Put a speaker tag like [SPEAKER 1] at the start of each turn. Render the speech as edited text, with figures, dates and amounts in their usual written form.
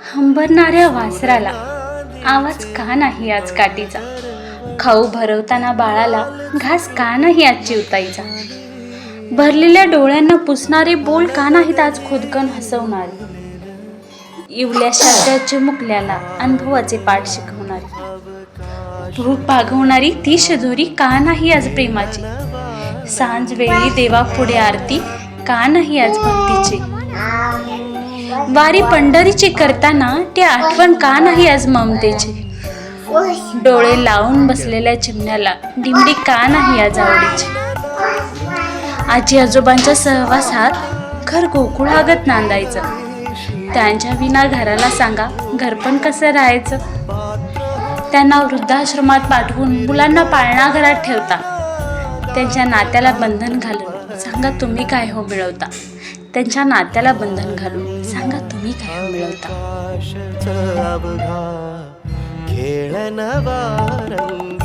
[SPEAKER 1] हंबरणाऱ्या वासराला आवाज का नाही आज काठीचा? खाऊ भरवताना बाळाला घास का नाही आज चिवताईचा? भरलेल्या डोळ्यांना पुसणारे बोल का नाहीत आज खुदकन हसवणारे? इवल्याशा त्या चिमुकल्याला अनुभवाचे पाठ शिकवणारी, भूक भागवणारी ती शधुरी का नाही आज प्रेमाची? सांज वेळी देवा पुढे आरती का नाही आज भक्तीची? वारी पंढरीची करताना ती आठवण का नाही आज ममतेची? डोळे लावून बसलेल्या चिमण्याला दिमडी का नाही आज आवडीची? आजी आजोबांच्या सहवासात घर गोकुळागत नांदायचं, त्यांच्या विना घराला सांगा घरपण कसं राहायचं? त्यांना वृद्धाश्रमात पाठवून मुलांना पाळणा घरात ठेवता, त्यांच्या नात्याला बंधन घालून सांगा तुम्ही काय हो मिळवता? त्यांच्या नात्याला बंधन घालून सांगा तुम्ही काय हो मिळवता?
[SPEAKER 2] खेळणवा रंग